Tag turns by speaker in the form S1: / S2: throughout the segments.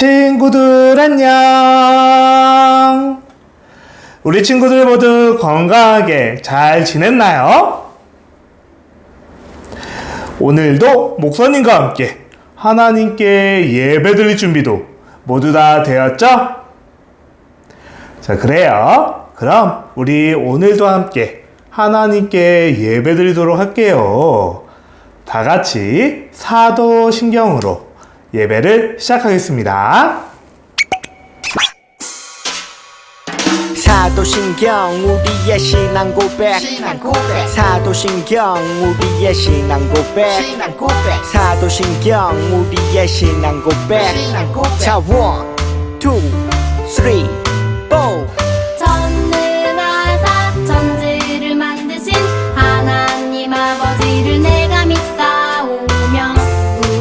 S1: 친구들 안녕. 우리 친구들 모두 건강하게 잘 지냈나요? 오늘도 목사님과 함께 하나님께 예배드릴 준비도 모두 다 되었죠? 자, 그래요. 그럼 우리 오늘도 함께 하나님께 예배드리도록 할게요. 다 같이 사도신경으로 예배를 시작하겠습니다.
S2: 사도신경 우리의 신앙 고백 사도신경 우리의 신앙 고백 사도신경 우리의 신앙 고백 자, 1, 2, 3, 4
S3: 전능하사 천지를 만드신 하나님 아버지를 내가 믿사오며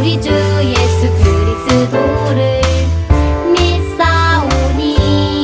S3: 우리 주 예수 그리스도를 믿사오니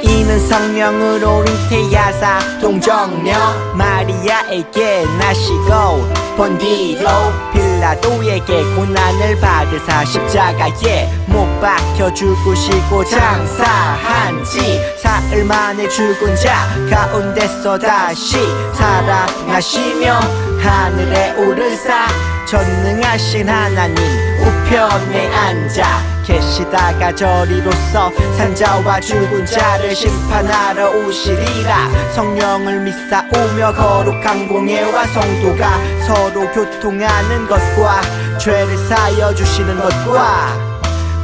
S2: 이는 성령으로 잉태하사 동정녀 마리아에게 나시고 본 뒤로 빌라도에게 고난을 받으사 십자가에 못 박혀 죽으시고 장사한 지 사흘 만에 죽은 자 가운데서 다시 살아나시며 하늘에 오르사 전능하신 하나님 우편에 앉아 계시다가 저리로서 산자와 죽은 자를 심판하러 오시리라. 성령을 믿사오며 거룩한 공예와 성도가 서로 교통하는 것과 죄를 사여 주시는 것과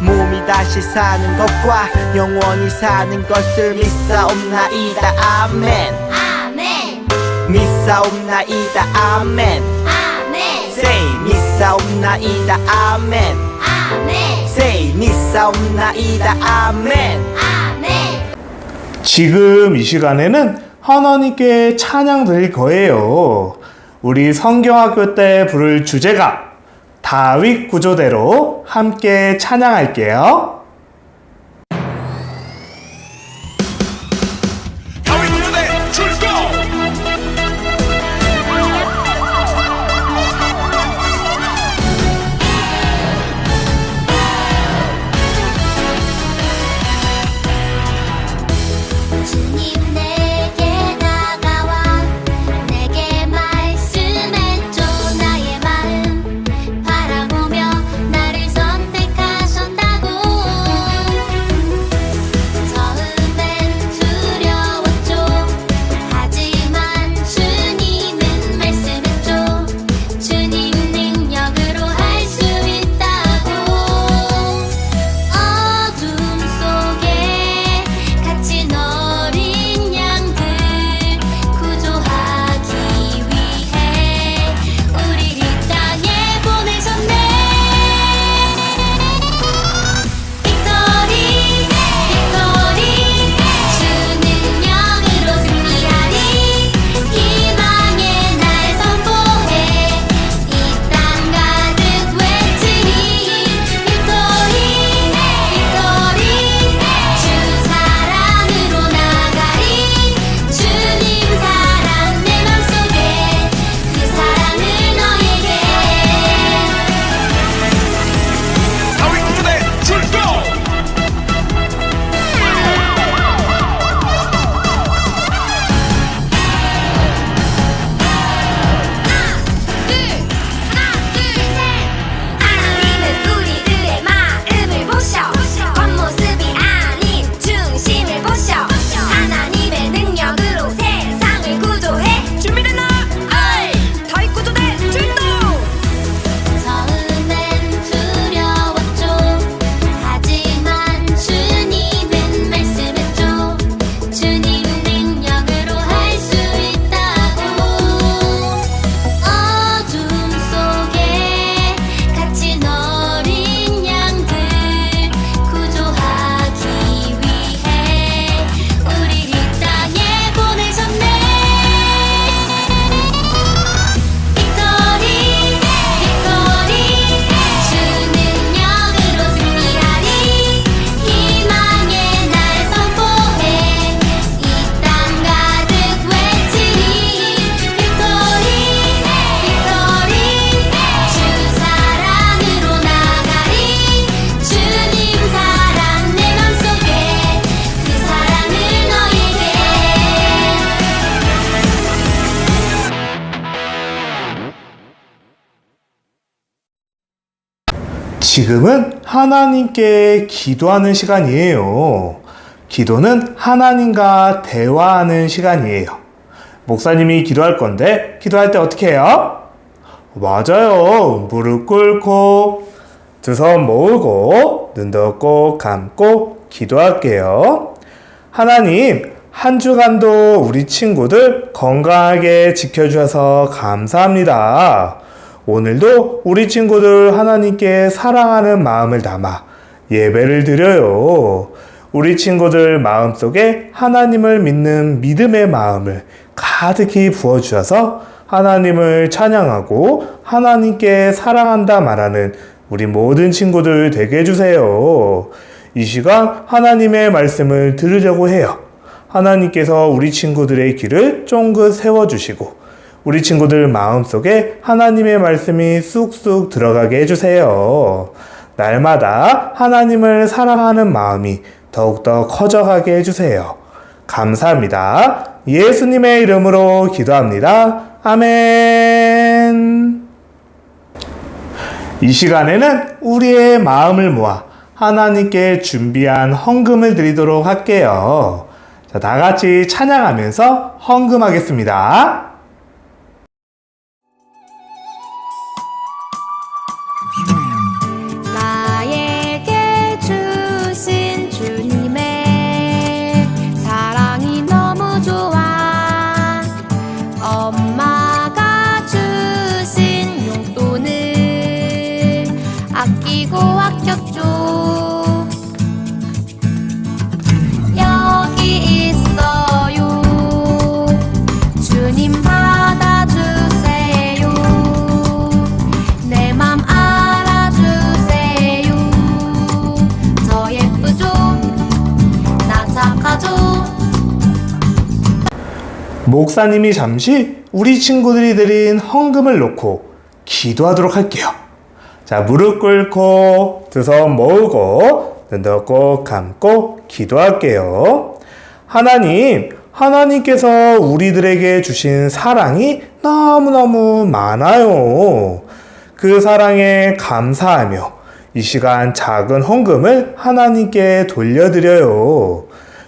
S2: 몸이 다시 사는 것과 영원히 사는 것을 믿사옵나이다. 아멘.
S3: 아멘
S2: 믿사옵나이다. 아멘.
S3: 아멘
S2: Say 믿사옵나이다. 아멘.
S3: 아멘
S2: Say 믿사옵나이다. 아멘.
S3: 아멘
S1: 지금 이 시간에는 하나님께 찬양 드릴 거예요. 우리 성경학교 때 부를 주제가 다윗 구조대로 함께 찬양할게요.
S4: 다윗 구조대 출동!
S3: 주님 내게 다가와 내게 말씀해줘 나의 마음 바라보며 나를 선택하셨다고
S1: 지금은 하나님께 기도하는 시간이에요. 기도는 하나님과 대화하는 시간이에요. 목사님이 기도할 건데, 기도할 때 어떻게 해요? 맞아요. 무릎 꿇고, 두 손 모으고, 눈도 꼭 감고 기도할게요. 하나님, 한 주간도 우리 친구들 건강하게 지켜주셔서 감사합니다. 오늘도 우리 친구들 하나님께 사랑하는 마음을 담아 예배를 드려요. 우리 친구들 마음속에 하나님을 믿는 믿음의 마음을 가득히 부어주셔서 하나님을 찬양하고 하나님께 사랑한다 말하는 우리 모든 친구들 되게 해주세요. 이 시간 하나님의 말씀을 들으려고 해요. 하나님께서 우리 친구들의 길을 쫑긋 세워주시고 우리 친구들 마음속에 하나님의 말씀이 쑥쑥 들어가게 해주세요. 날마다 하나님을 사랑하는 마음이 더욱더 커져가게 해주세요. 감사합니다. 예수님의 이름으로 기도합니다. 아멘. 이 시간에는 우리의 마음을 모아 하나님께 준비한 헌금을 드리도록 할게요. 자, 다 같이 찬양하면서 헌금하겠습니다.
S3: 나에게 주신 주님의 사랑이 너무 좋아. 엄마가 주신 용돈을 아끼고 아꼈죠. 여기 있어요. 주님 받아주세요. 내 맘 알아주세요. 저 예쁘죠? 나 착하죠?
S1: 목사님이 잠시 우리 친구들이 드린 헌금을 놓고 기도하도록 할게요. 자, 무릎 꿇고 두 손 모으고 눈도 꼭 감고 기도할게요. 하나님, 하나님께서 우리들에게 주신 사랑이 너무너무 많아요. 그 사랑에 감사하며 이 시간 작은 헌금을 하나님께 돌려드려요.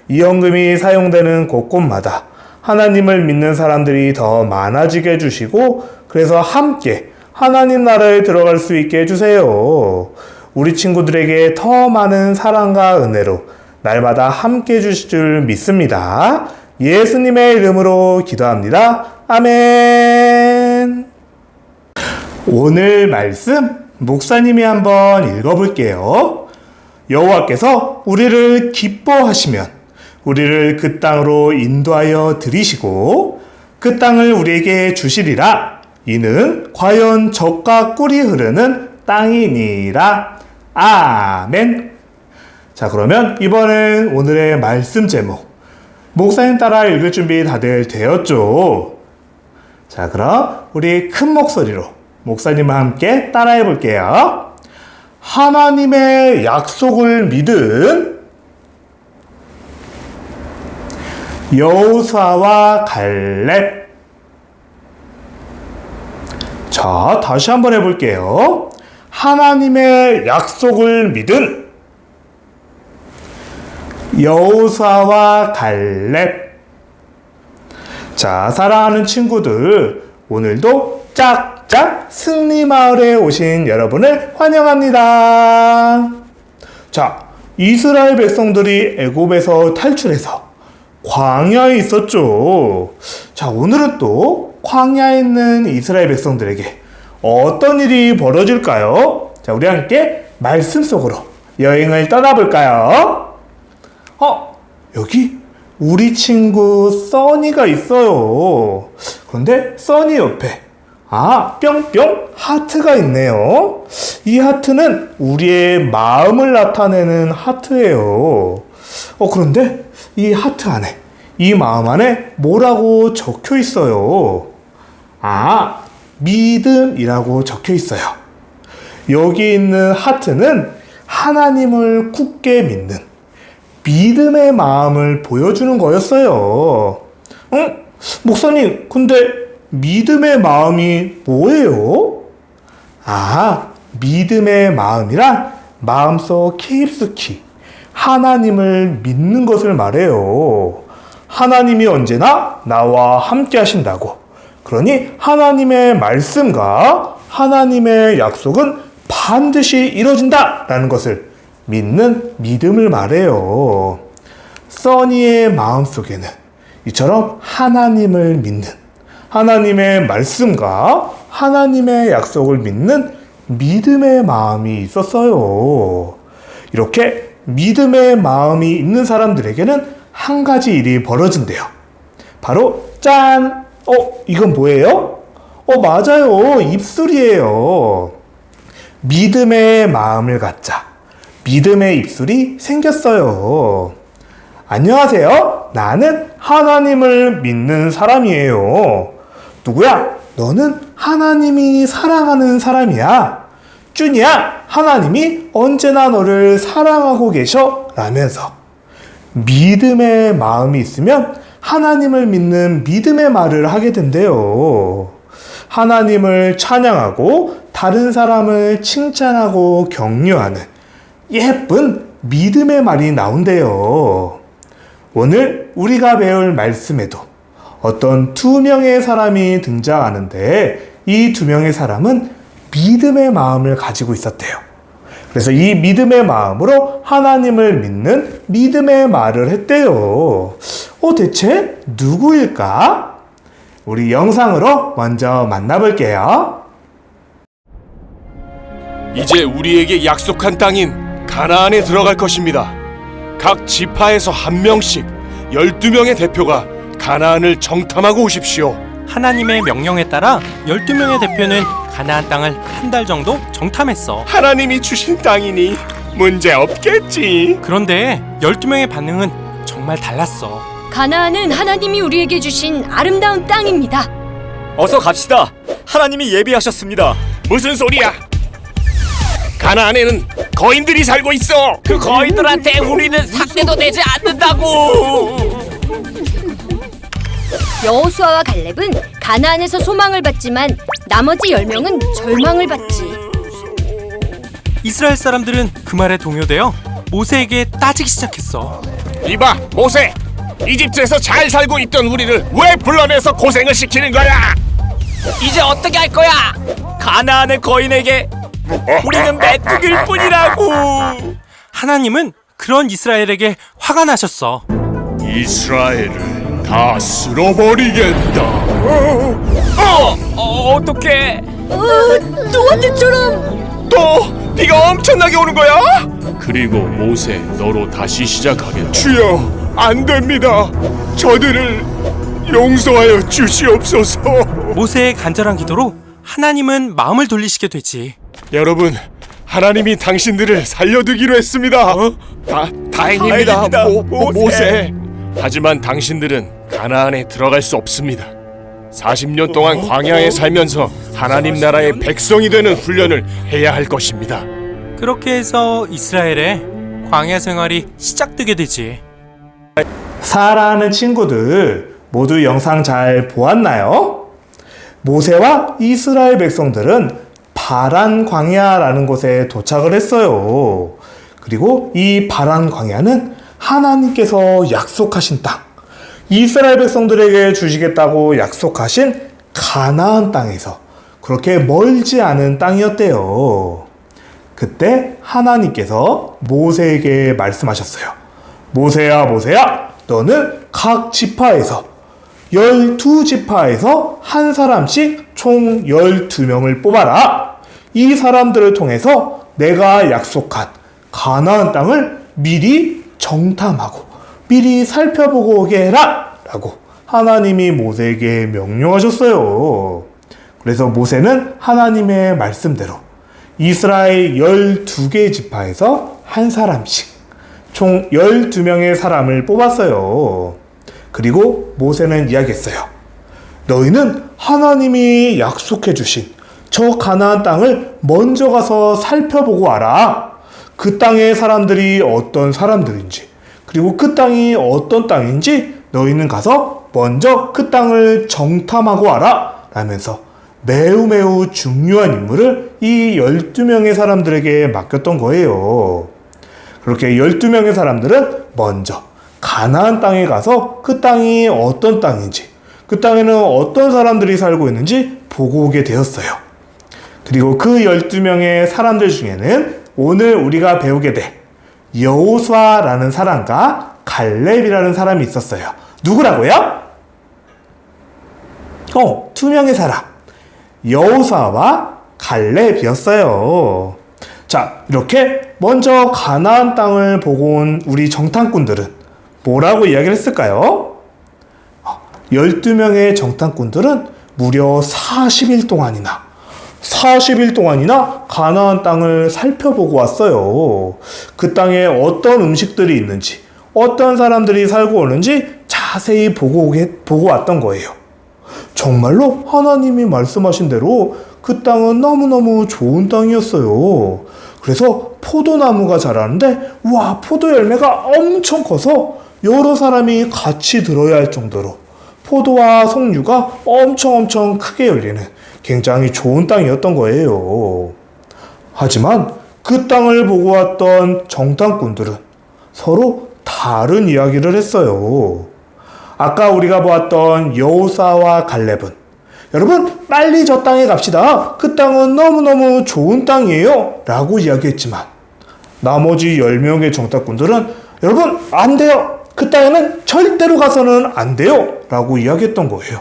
S1: 이 헌금이 사용되는 곳곳마다 하나님을 믿는 사람들이 더 많아지게 해주시고 그래서 함께 하나님 나라에 들어갈 수 있게 해주세요. 우리 친구들에게 더 많은 사랑과 은혜로 날마다 함께 해주실 줄 믿습니다. 예수님의 이름으로 기도합니다. 아멘. 오늘 말씀 목사님이 한번 읽어볼게요. 여호와께서 우리를 기뻐하시면 우리를 그 땅으로 인도하여 들이시고 그 땅을 우리에게 주시리라. 이는 과연 젖과 꿀이 흐르는 땅이니라. 아멘. 자, 그러면 이번엔 오늘의 말씀 제목 목사님 따라 읽을 준비 다들 되었죠? 자, 그럼 우리 큰 목소리로 목사님과 함께 따라해 볼게요. 하나님의 약속을 믿은 여호수아와 갈렙. 자, 다시 한번 해볼게요. 하나님의 약속을 믿은 여호수아와 갈렙. 자, 사랑하는 친구들, 오늘도 짝짝 승리마을에 오신 여러분을 환영합니다. 자, 이스라엘 백성들이 애굽에서 탈출해서 광야에 있었죠. 자, 오늘은 또 광야에 있는 이스라엘 백성들에게 어떤 일이 벌어질까요? 자, 우리 함께 말씀 속으로 여행을 떠나볼까요? 여기 우리 친구 써니가 있어요. 그런데 써니 옆에 뿅뿅 하트가 있네요. 이 하트는 우리의 마음을 나타내는 하트예요. 그런데 이 하트 안에, 이 마음 안에 뭐라고 적혀 있어요? 믿음이라고 적혀 있어요. 여기 있는 하트는 하나님을 굳게 믿는 믿음의 마음을 보여주는 거였어요. 목사님, 근데 믿음의 마음이 뭐예요? 믿음의 마음이란 마음속 깊숙이 하나님을 믿는 것을 말해요. 하나님이 언제나 나와 함께 하신다고. 그러니 하나님의 말씀과 하나님의 약속은 반드시 이루어진다라는 것을 믿는 믿음을 말해요. 써니의 마음속에는 이처럼 하나님을 믿는, 하나님의 말씀과 하나님의 약속을 믿는 믿음의 마음이 있었어요. 이렇게 믿음의 마음이 있는 사람들에게는 한 가지 일이 벌어진대요. 바로 짠! 이건 뭐예요? 맞아요. 입술이에요. 믿음의 마음을 갖자. 믿음의 입술이 생겼어요. 안녕하세요. 나는 하나님을 믿는 사람이에요. 누구야? 너는 하나님이 사랑하는 사람이야. 쭈니야, 하나님이 언제나 너를 사랑하고 계셔. 라면서 믿음의 마음이 있으면 하나님을 믿는 믿음의 말을 하게 된대요. 하나님을 찬양하고 다른 사람을 칭찬하고 격려하는 예쁜 믿음의 말이 나온대요. 오늘 우리가 배울 말씀에도 어떤 두 명의 사람이 등장하는데 이 두 명의 사람은 믿음의 마음을 가지고 있었대요. 그래서 이 믿음의 마음으로 하나님을 믿는 믿음의 말을 했대요. 대체 누구일까? 우리 영상으로 먼저 만나볼게요.
S4: 이제 우리에게 약속한 땅인 가나안에 들어갈 것입니다. 각 지파에서 한 명씩 12명의 대표가 가나안을 정탐하고 오십시오.
S5: 하나님의 명령에 따라 12명의 대표는 가나안 땅을 한 달 정도 정탐했어.
S4: 하나님이 주신 땅이니 문제 없겠지.
S5: 그런데 12명의 반응은 정말 달랐어.
S6: 가나안은 하나님이 우리에게 주신 아름다운 땅입니다.
S7: 어서 갑시다. 하나님이 예비하셨습니다.
S4: 무슨 소리야? 가나안에는 거인들이 살고 있어.
S8: 그 거인들한테 우리는 상대도 되지 않는다고.
S6: 여호수아와 갈렙은 가나안에서 소망을 받지만 나머지 10명은 절망을 받지.
S5: 이스라엘 사람들은 그 말에 동요되어 모세에게 따지기 시작했어.
S4: 이봐, 모세. 이집트에서 잘 살고 있던 우리를 왜 불러내서 고생을 시키는 거야?
S8: 이제 어떻게 할 거야? 가나안의 거인에게 우리는 메뚜기일 뿐이라고.
S5: 하나님은 그런 이스라엘에게 화가 나셨어.
S4: 이스라엘을 다 쓸어버리겠다.
S8: 어떡해?
S6: 누구한테처럼
S4: 또 비가 엄청나게 오는 거야? 그리고 모세, 너로 다시 시작하겠다. 주여, 안 됩니다. 저들을 용서하여 주시옵소서.
S5: 모세의 간절한 기도로 하나님은 마음을 돌리시게 되지.
S4: 여러분, 하나님이 당신들을 살려두기로 했습니다. 다행입니다, 모세. 하지만 당신들은 가나안에 들어갈 수 없습니다. 40년 동안 광야에 살면서 하나님 나라의 백성이 되는 훈련을 해야 할 것입니다.
S5: 그렇게 해서 이스라엘의 광야 생활이 시작되게 되지.
S1: 사랑하는 친구들, 모두 영상 잘 보았나요? 모세와 이스라엘 백성들은 바란 광야라는 곳에 도착을 했어요. 그리고 이 바란 광야는 하나님께서 약속하신 땅, 이스라엘 백성들에게 주시겠다고 약속하신 가나안 땅에서 그렇게 멀지 않은 땅이었대요. 그때 하나님께서 모세에게 말씀하셨어요. 모세야, 모세야, 너는 각 지파에서 12지파에서 한 사람씩 총 12명을 뽑아라. 이 사람들을 통해서 내가 약속한 가나안 땅을 미리 정탐하고 미리 살펴보고 오게 해라 라고 하나님이 모세에게 명령하셨어요. 그래서 모세는 하나님의 말씀대로 이스라엘 12개 지파에서 한 사람씩 총 12명의 사람을 뽑았어요. 그리고 모세는 이야기했어요. 너희는 하나님이 약속해 주신 저 가나안 땅을 먼저 가서 살펴보고 와라. 그 땅의 사람들이 어떤 사람들인지, 그리고 그 땅이 어떤 땅인지 너희는 가서 먼저 그 땅을 정탐하고 와라 라면서 매우 매우 중요한 임무를 이 12명의 사람들에게 맡겼던 거예요. 그렇게 12명의 사람들은 먼저 가나안 땅에 가서 그 땅이 어떤 땅인지, 그 땅에는 어떤 사람들이 살고 있는지 보고 오게 되었어요. 그리고 그 12명의 사람들 중에는 오늘 우리가 배우게 될 여호수아라는 사람과 갈렙이라는 사람이 있었어요. 누구라고요? 두 명의 사람. 여호수아와 갈렙이었어요. 자, 이렇게 먼저 가나안 땅을 보고 온 우리 정탐꾼들은 뭐라고 이야기를 했을까요? 12명의 정탐꾼들은 무려 40일 동안이나 가나안 땅을 살펴보고 왔어요. 그 땅에 어떤 음식들이 있는지, 어떤 사람들이 살고 오는지 자세히 보고 왔던 거예요. 정말로 하나님이 말씀하신 대로 그 땅은 너무너무 좋은 땅이었어요. 그래서 포도나무가 자라는데, 와, 포도 열매가 엄청 커서 여러 사람이 같이 들어야 할 정도로 포도와 석류가 엄청 크게 열리는 굉장히 좋은 땅이었던 거예요. 하지만 그 땅을 보고 왔던 정탐꾼들은 서로 다른 이야기를 했어요. 아까 우리가 보았던 여호수아와 갈렙은, 여러분 빨리 저 땅에 갑시다, 그 땅은 너무너무 좋은 땅이에요 라고 이야기했지만, 나머지 10명의 정탐꾼들은 여러분 안 돼요, 그 땅에는 절대로 가서는 안 돼요 라고 이야기했던 거예요.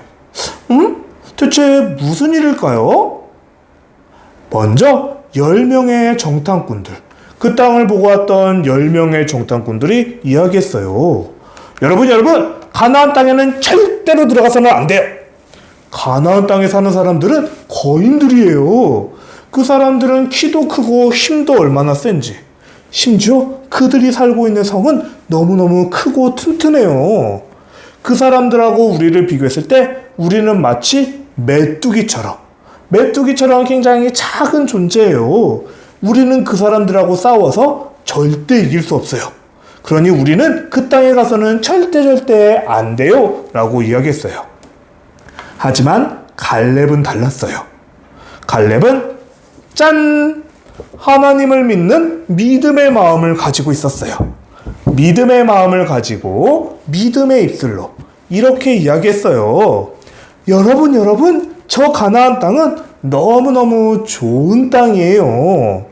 S1: 대체 무슨 일일까요? 먼저 10명의 정탐꾼들, 그 땅을 보고 왔던 10명의 정탐꾼들이 이야기했어요. 여러분, 가나안 땅에는 절대로 들어가서는 안 돼요. 가나안 땅에 사는 사람들은 거인들이에요. 그 사람들은 키도 크고 힘도 얼마나 센지, 심지어 그들이 살고 있는 성은 너무너무 크고 튼튼해요. 그 사람들하고 우리를 비교했을 때 우리는 마치 메뚜기처럼 굉장히 작은 존재예요. 우리는 그 사람들하고 싸워서 절대 이길 수 없어요. 그러니 우리는 그 땅에 가서는 절대 안 돼요 라고 이야기했어요. 하지만 갈렙은 달랐어요. 갈렙은 짠! 하나님을 믿는 믿음의 마음을 가지고 있었어요. 믿음의 마음을 가지고 믿음의 입술로 이렇게 이야기했어요. 여러분, 저 가나안 땅은 너무너무 좋은 땅이에요.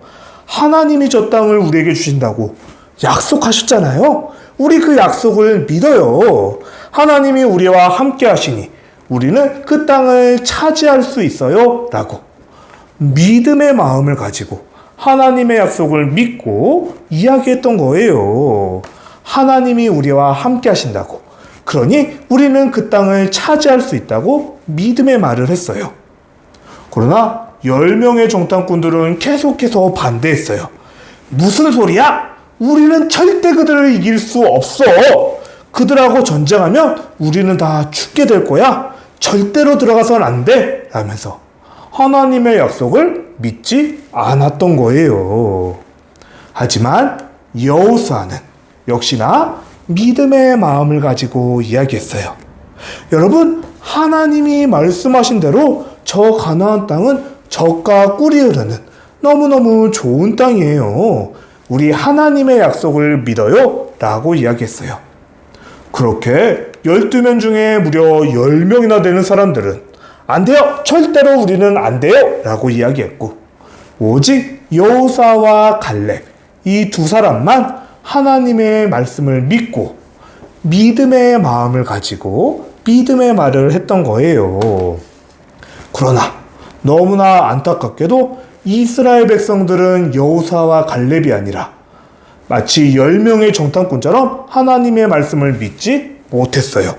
S1: 하나님이 저 땅을 우리에게 주신다고 약속하셨잖아요. 우리 그 약속을 믿어요. 하나님이 우리와 함께 하시니 우리는 그 땅을 차지할 수 있어요 라고 믿음의 마음을 가지고 하나님의 약속을 믿고 이야기했던 거예요. 하나님이 우리와 함께 하신다고, 그러니 우리는 그 땅을 차지할 수 있다고 믿음의 말을 했어요. 그러나 10명의 정탐꾼들은 계속해서 반대했어요. 무슨 소리야? 우리는 절대 그들을 이길 수 없어. 그들하고 전쟁하면 우리는 다 죽게 될 거야. 절대로 들어가선 안 돼. 라면서 하나님의 약속을 믿지 않았던 거예요. 하지만 여호수아는 역시나 믿음의 마음을 가지고 이야기했어요. 여러분, 하나님이 말씀하신 대로 저 가나안 땅은 젖과 꿀이 흐르는 너무너무 좋은 땅이에요. 우리 하나님의 약속을 믿어요 라고 이야기했어요. 그렇게 12명 중에 무려 10명이나 되는 사람들은 안 돼요, 절대로 우리는 안 돼요 라고 이야기했고, 오직 여호수아와 갈렙, 이 두 사람만 하나님의 말씀을 믿고 믿음의 마음을 가지고 믿음의 말을 했던 거예요. 그러나 너무나 안타깝게도 이스라엘 백성들은 여호수아와 갈렙이 아니라 마치 10명의 정탐꾼처럼 하나님의 말씀을 믿지 못했어요.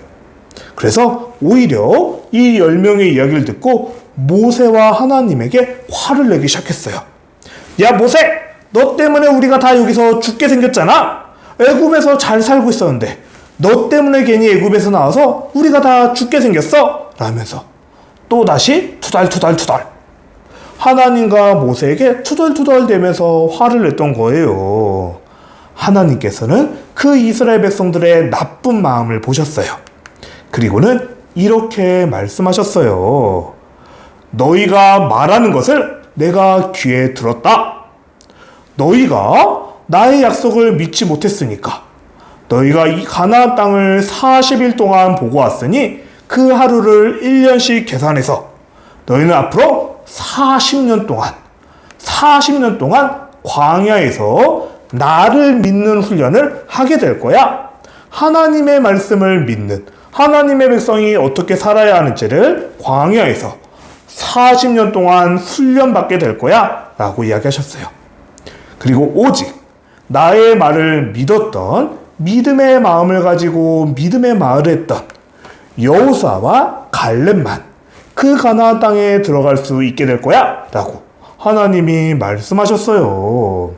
S1: 그래서 오히려 이 10명의 이야기를 듣고 모세와 하나님에게 화를 내기 시작했어요. 야 모세, 너 때문에 우리가 다 여기서 죽게 생겼잖아. 애굽에서 잘 살고 있었는데 너 때문에 괜히 애굽에서 나와서 우리가 다 죽게 생겼어 라면서 또다시 투덜투덜 하나님과 모세에게 투덜투덜대면서 화를 냈던 거예요. 하나님께서는 그 이스라엘 백성들의 나쁜 마음을 보셨어요. 그리고는 이렇게 말씀하셨어요. 너희가 말하는 것을 내가 귀에 들었다. 너희가 나의 약속을 믿지 못했으니까 너희가 이 가나안 땅을 40일 동안 보고 왔으니 그 하루를 1년씩 계산해서 너희는 앞으로 40년 동안 광야에서 나를 믿는 훈련을 하게 될 거야. 하나님의 말씀을 믿는 하나님의 백성이 어떻게 살아야 하는지를 광야에서 40년 동안 훈련받게 될 거야 라고 이야기하셨어요. 그리고 오직 나의 말을 믿었던 믿음의 마음을 가지고 믿음의 말을 했던 여호수아와 갈렙만 그 가나안 땅에 들어갈 수 있게 될 거야 라고 하나님이 말씀하셨어요.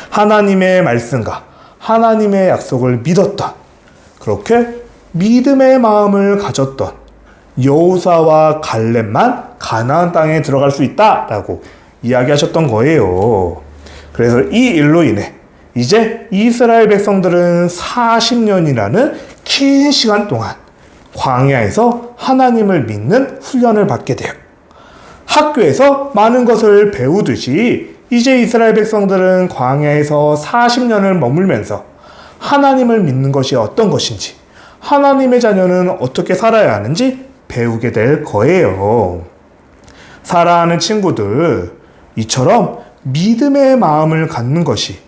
S1: 하나님의 말씀과 하나님의 약속을 믿었던, 그렇게 믿음의 마음을 가졌던 여호수아와 갈렙만 가나안 땅에 들어갈 수 있다라고 이야기하셨던 거예요. 그래서 이 일로 인해 이제 이스라엘 백성들은 40년이라는 긴 시간 동안 광야에서 하나님을 믿는 훈련을 받게 돼요. 학교에서 많은 것을 배우듯이 이제 이스라엘 백성들은 광야에서 40년을 머물면서 하나님을 믿는 것이 어떤 것인지, 하나님의 자녀는 어떻게 살아야 하는지 배우게 될 거예요. 사랑하는 친구들, 이처럼 믿음의 마음을 갖는 것이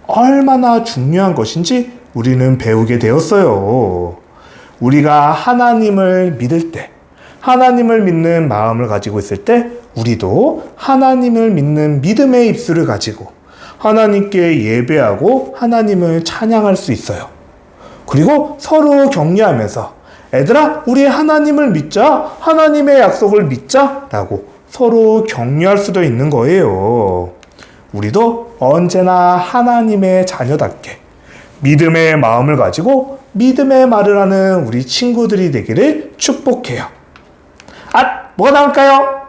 S1: 얼마나 중요한 것인지 우리는 배우게 되었어요. 우리가 하나님을 믿을 때, 하나님을 믿는 마음을 가지고 있을 때 우리도 하나님을 믿는 믿음의 입술을 가지고 하나님께 예배하고 하나님을 찬양할 수 있어요. 그리고 서로 격려하면서 애들아, 우리 하나님을 믿자, 하나님의 약속을 믿자 라고 서로 격려할 수도 있는 거예요. 우리도 언제나 하나님의 자녀답게 믿음의 마음을 가지고 믿음의 말을 하는 우리 친구들이 되기를 축복해요. 뭐가 나올까요?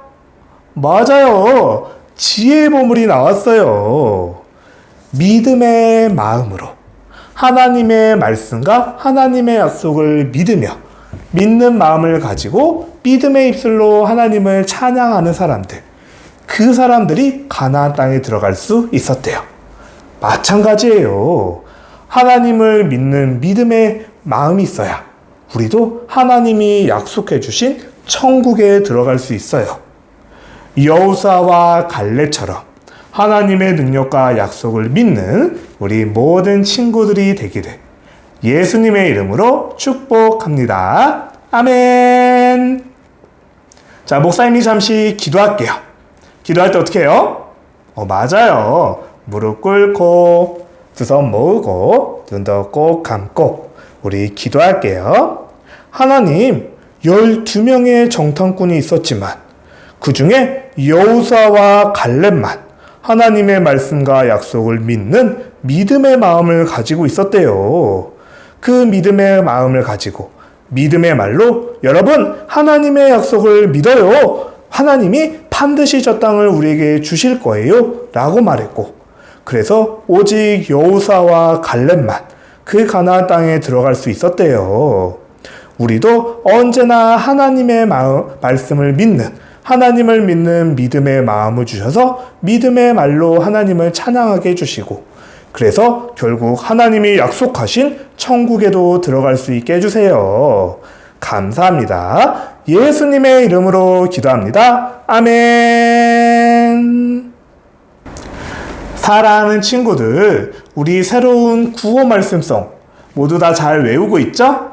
S1: 맞아요. 지혜의 보물이 나왔어요. 믿음의 마음으로 하나님의 말씀과 하나님의 약속을 믿으며 믿는 마음을 가지고 믿음의 입술로 하나님을 찬양하는 사람들, 그 사람들이 가나안 땅에 들어갈 수 있었대요. 마찬가지예요. 하나님을 믿는 믿음의 마음이 있어야 우리도 하나님이 약속해 주신 천국에 들어갈 수 있어요. 여호수아와 갈렙처럼 하나님의 능력과 약속을 믿는 우리 모든 친구들이 되기를 예수님의 이름으로 축복합니다. 아멘. 자, 목사님이 잠시 기도할게요. 기도할 때 어떻게 해요? 맞아요. 무릎 꿇고 두 손 모으고 눈도 꼭 감고 우리 기도할게요. 하나님, 12명의 정탐꾼이 있었지만 그 중에 여호수아와 갈렙만 하나님의 말씀과 약속을 믿는 믿음의 마음을 가지고 있었대요. 그 믿음의 마음을 가지고 믿음의 말로 여러분, 하나님의 약속을 믿어요. 하나님이 반드시 저 땅을 우리에게 주실 거예요 라고 말했고, 그래서 오직 여호수아와 갈렙만 그 가나안 땅에 들어갈 수 있었대요. 우리도 언제나 하나님의 말씀을 믿는, 하나님을 믿는 믿음의 마음을 주셔서 믿음의 말로 하나님을 찬양하게 해주시고, 그래서 결국 하나님이 약속하신 천국에도 들어갈 수 있게 해주세요. 감사합니다. 예수님의 이름으로 기도합니다. 아멘. 사랑하는 친구들, 우리 새로운 구호 말씀송 모두 다 잘 외우고 있죠?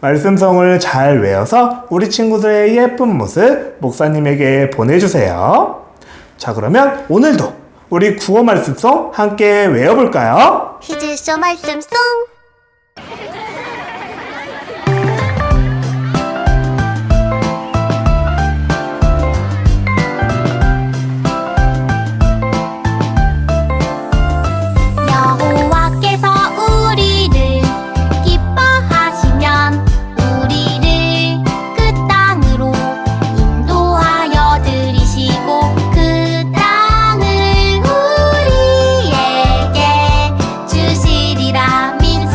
S1: 말씀성을 잘 외워서 우리 친구들의 예쁜 모습 목사님에게 보내주세요. 자, 그러면 오늘도 우리 구호 말씀송 함께 외워볼까요?
S3: 퀴즈쇼 말씀송. 여호와께서 우리를 기뻐하시면 우리를 그 땅으로 인도하여 들이시고 그 땅을 우리에게 주시리라. 민수기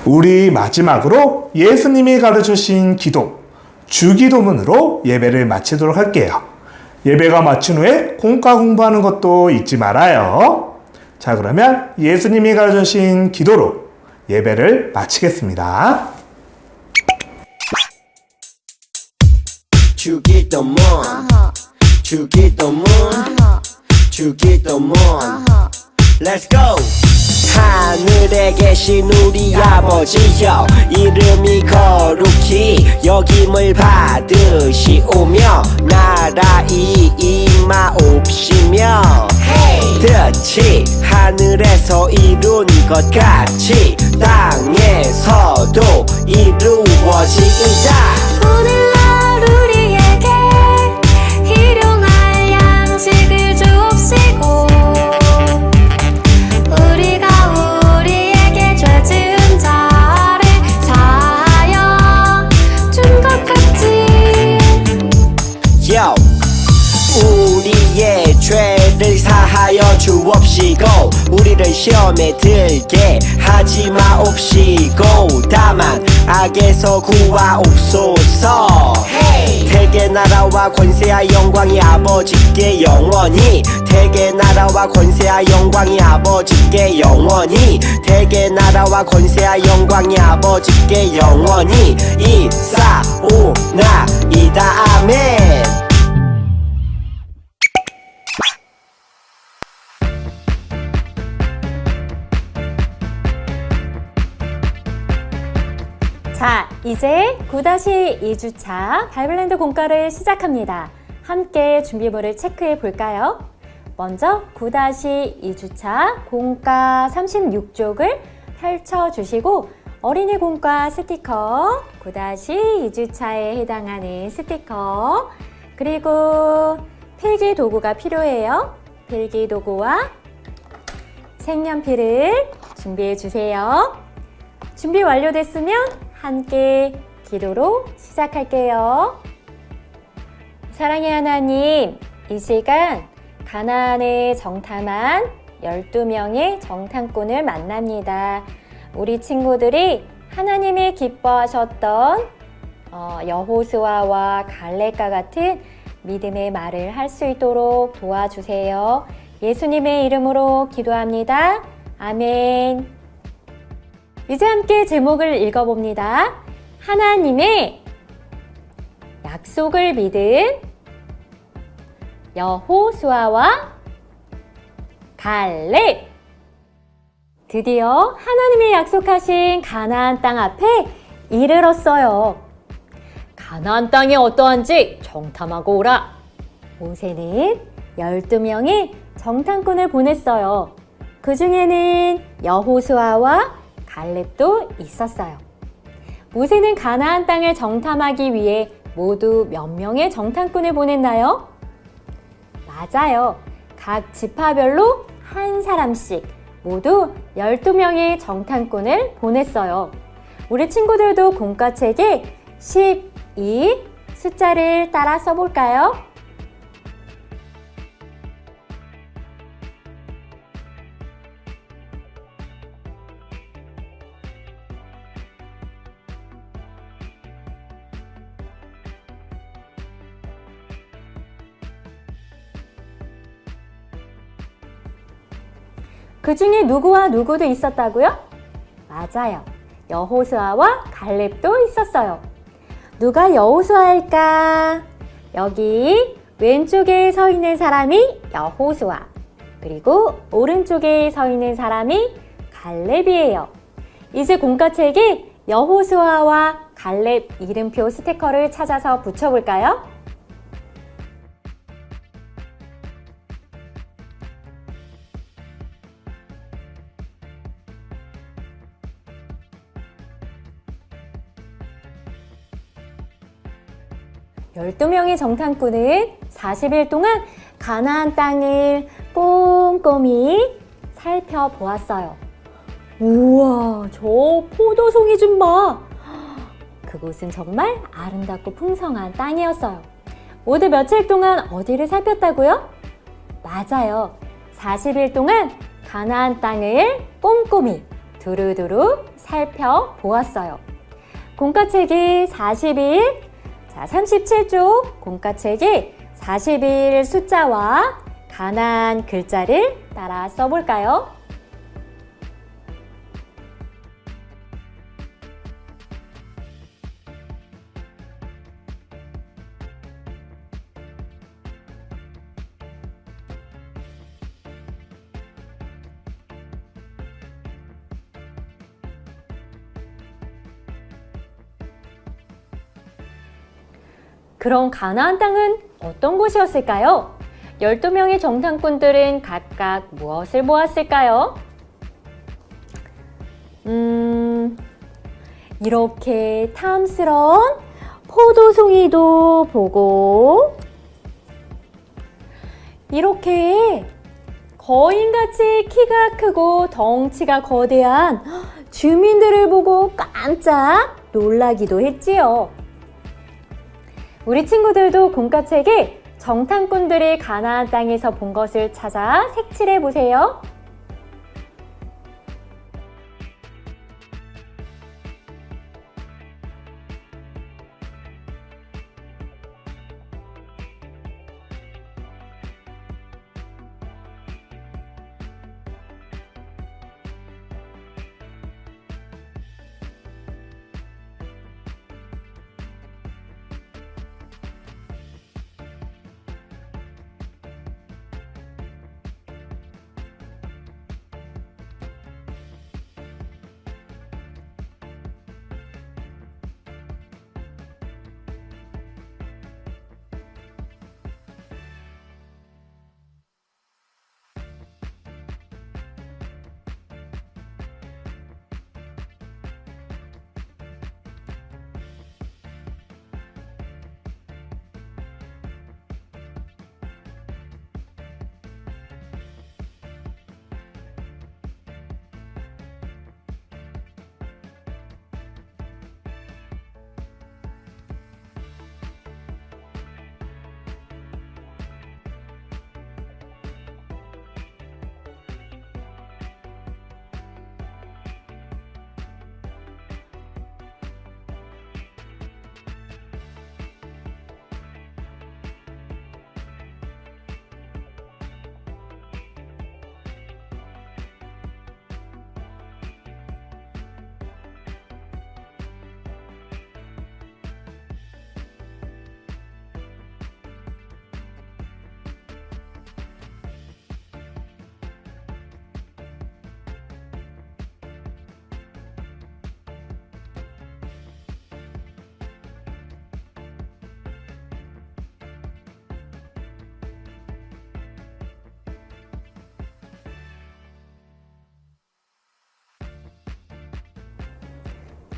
S1: 우리 마지막으로 예수님이 가르치신 기도, 주기도문으로 예배를 마치도록 할게요. 예배가 마친 후에 공과 공부하는 것도 잊지 말아요. 자, 그러면 예수님이 가르치신 기도로 예배를 마치겠습니다.
S2: 주기도문 주기도문 주기도문 Let's go! 하늘에 계신 우리 아버지여 이름이 거룩히 여김을 받으시오며 나라이 임하옵시며 뜻이 하늘에서 이룬 것 같이 땅에서도 이루어지이다.
S3: 오늘날 우리에게 일용할 양식을 주옵시고 우리가 우리에게 죄 지은 자를 사하여 준 것 같이
S2: Yo. 우리의 죄를 사하여 주옵시고 우리를 시험에 들게 하지 마옵시고 다만 악에서 구하옵소서. 대개 나라와 권세와 영광이 아버지께 영원히 대개 나라와 권세와 영광이 아버지께 영원히 대개 나라와 권세와 영광이 아버지께 영원히 이사오나이다. 아멘.
S9: 자, 이제 9-2주차 바이블랜드 공과를 시작합니다. 함께 준비물을 체크해 볼까요? 먼저 9-2주차 공과 36쪽을 펼쳐주시고 어린이 공과 스티커, 9-2주차에 해당하는 스티커, 그리고 필기 도구가 필요해요. 필기 도구와 색연필을 준비해 주세요. 준비 완료됐으면 함께 기도로 시작할게요. 사랑의 하나님, 이 시간 가나안에 정탐한 12명의 정탐꾼을 만납니다. 우리 친구들이 하나님이 기뻐하셨던 여호수아와 갈렙과 같은 믿음의 말을 할 수 있도록 도와주세요. 예수님의 이름으로 기도합니다. 아멘. 이제 함께 제목을 읽어봅니다. 하나님의 약속을 믿은 여호수아와 갈렙. 드디어 하나님이 약속하신 가나안 땅 앞에 이르렀어요. 가나안 땅이 어떠한지 정탐하고 오라. 모세는 12명의 정탐꾼을 보냈어요. 그 중에는 여호수아와 갈렙도 있었어요. 모세는 가나안 땅을 정탐하기 위해 모두 몇 명의 정탐꾼을 보냈나요? 맞아요. 각 지파별로 한 사람씩 모두 12명의 정탐꾼을 보냈어요. 우리 친구들도 공과책에 12 숫자를 따라 써볼까요? 그 중에 누구와 누구도 있었다고요? 맞아요. 여호수아와 갈렙도 있었어요. 누가 여호수아일까? 여기 왼쪽에 서 있는 사람이 여호수아, 그리고 오른쪽에 서 있는 사람이 갈렙이에요. 이제 공과책에 여호수아와 갈렙 이름표 스티커를 찾아서 붙여볼까요? 열두 명의 정탐꾼은 40일 동안 가나안 땅을 꼼꼼히 살펴보았어요. 우와, 저 포도송이 좀 봐. 그곳은 정말 아름답고 풍성한 땅이었어요. 모두 며칠 동안 어디를 살폈다고요? 맞아요. 40일 동안 가나안 땅을 꼼꼼히 두루두루 살펴보았어요. 공과책이 42일, 자, 37쪽 공과책이 41 숫자와 가나안 글자를 따라 써볼까요? 그럼 가나안 땅은 어떤 곳이었을까요? 12명의 정탐꾼들은 각각 무엇을 보았을까요? 이렇게 탐스러운 포도송이도 보고 이렇게 거인같이 키가 크고 덩치가 거대한 주민들을 보고 깜짝 놀라기도 했지요. 우리 친구들도 공과책에 정탐꾼들이 가나안 땅에서 본 것을 찾아 색칠해 보세요.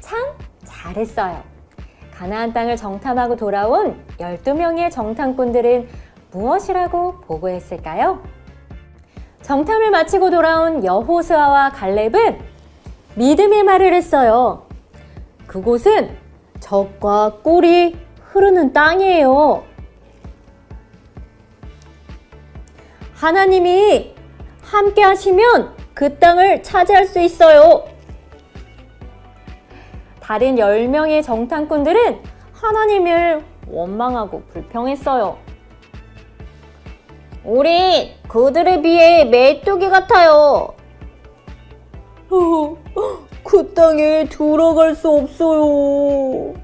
S9: 참 잘했어요. 가나안 땅을 정탐하고 돌아온 12명의 정탐꾼들은 무엇이라고 보고했을까요? 정탐을 마치고 돌아온 여호수아와 갈렙은 믿음의 말을 했어요. 그곳은 젖과 꿀이 흐르는 땅이에요. 하나님이 함께 하시면 그 땅을 차지할 수 있어요. 다른 10명의 정탐꾼들은 하나님을 원망하고 불평했어요. 우리 그들에 비해 메뚜기 같아요. 그 땅에 들어갈 수 없어요.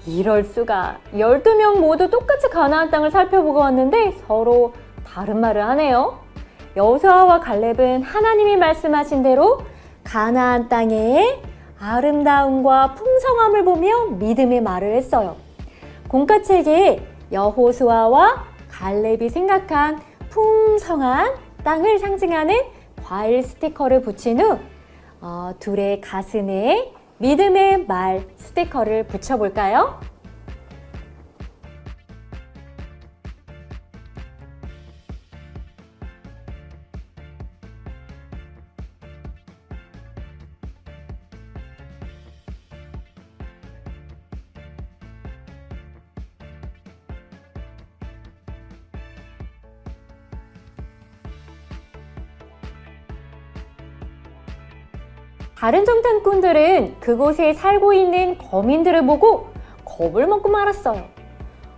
S9: 이럴 수가. 12명 모두 똑같이 가나안 땅을 살펴보고 왔는데 서로 다른 말을 하네요. 여호수아와 갈렙은 하나님이 말씀하신 대로 가나안 땅의 아름다움과 풍성함을 보며 믿음의 말을 했어요. 공과책에 여호수아와 갈렙이 생각한 풍성한 땅을 상징하는 과일 스티커를 붙인 후 둘의 가슴에 믿음의 말 스티커를 붙여볼까요? 다른 정탐꾼들은 그곳에 살고 있는 거민들을 보고 겁을 먹고 말았어요.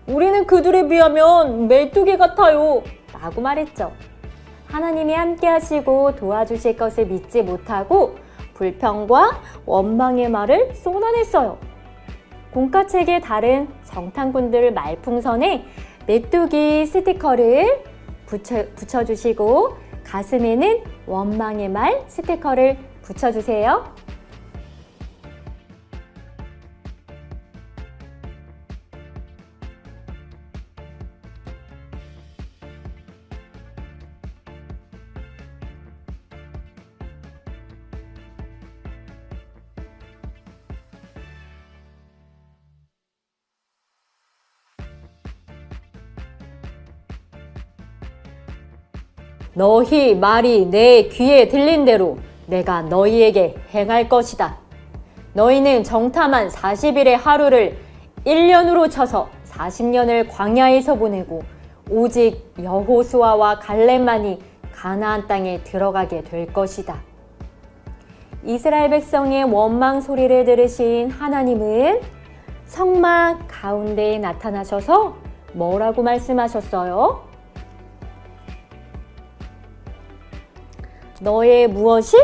S9: 우리는 그들에 비하면 메뚜기 같아요 라고 말했죠. 하나님이 함께 하시고 도와주실 것을 믿지 못하고 불평과 원망의 말을 쏟아냈어요. 공과책의 다른 정탐꾼들 말풍선에 메뚜기 스티커를 붙여주시고 가슴에는 원망의 말 스티커를 붙여주세요. 너희 말이 내 귀에 들린 대로 내가 너희에게 행할 것이다. 너희는 정탐한 40일의 하루를 1년으로 쳐서 40년을 광야에서 보내고 오직 여호수아와 갈렙만이 가나안 땅에 들어가게 될 것이다. 이스라엘 백성의 원망 소리를 들으신 하나님은 성막 가운데에 나타나셔서 뭐라고 말씀하셨어요? 너의 무엇이?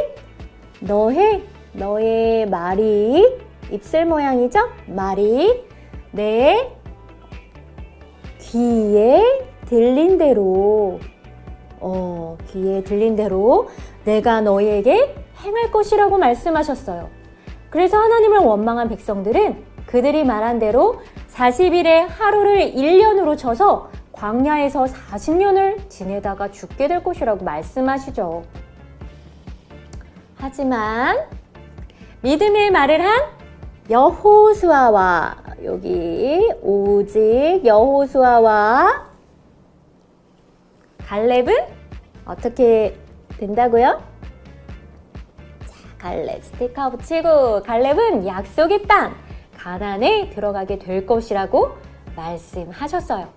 S9: 너의 말이 입술 모양이죠? 말이 내 귀에 들린 대로 귀에 들린 대로 내가 너희에게 행할 것이라고 말씀하셨어요. 그래서 하나님을 원망한 백성들은 그들이 말한 대로 40일의 하루를 1년으로 쳐서 광야에서 40년을 지내다가 죽게 될 것이라고 말씀하시죠. 하지만 믿음의 말을 한 여호수아와 여기 오직 여호수아와 갈렙은 어떻게 된다고요? 자, 갈렙 스티커 붙이고 갈렙은 약속의 땅 가나안에 들어가게 될 것이라고 말씀하셨어요.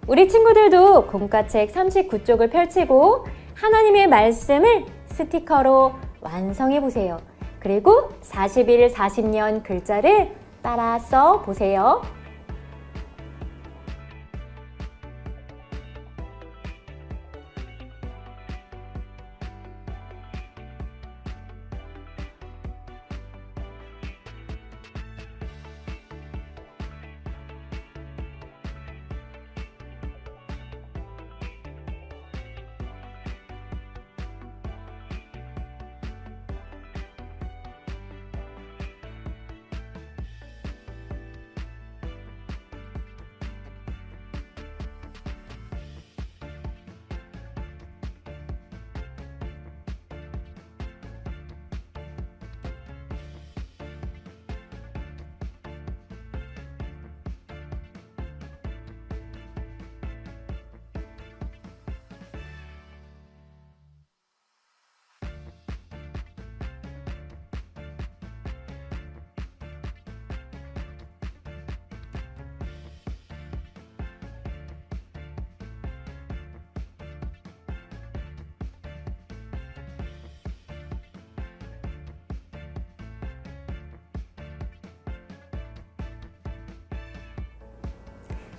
S9: 우리 친구들도 공과책 39쪽을 펼치고 하나님의 말씀을 스티커로 완성해 보세요. 그리고 41, 40년 글자를 따라 써 보세요.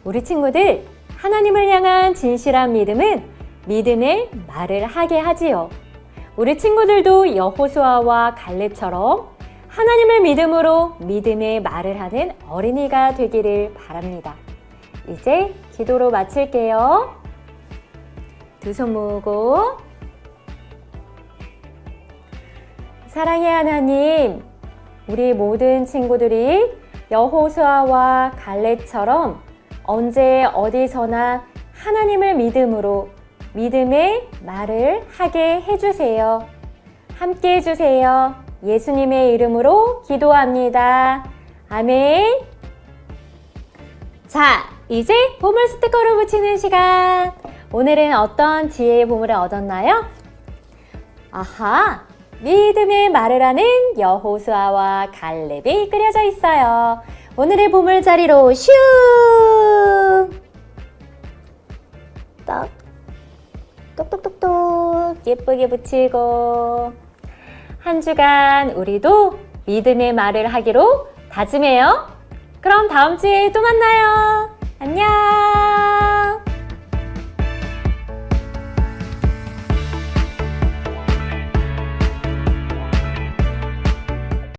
S9: 우리 친구들, 하나님을 향한 진실한 믿음은 믿음의 말을 하게 하지요. 우리 친구들도 여호수아와 갈렙처럼 하나님을 믿음으로 믿음의 말을 하는 어린이가 되기를 바랍니다. 이제 기도로 마칠게요. 두 손 모으고 사랑의 하나님, 우리 모든 친구들이 여호수아와 갈렙처럼 언제 어디서나 하나님을 믿음으로 믿음의 말을 하게 해주세요. 함께 해주세요. 예수님의 이름으로 기도합니다. 아멘. 자, 이제 보물 스티커를 붙이는 시간. 오늘은 어떤 지혜의 보물을 얻었나요? 아하, 믿음의 말을 하는 여호수아와 갈렙이 그려져 있어요. 오늘의 보물 자리로 슝! 똑똑똑똑 예쁘게 붙이고 한 주간 우리도 믿음의 말을 하기로 다짐해요. 그럼 다음 주에 또 만나요. 안녕.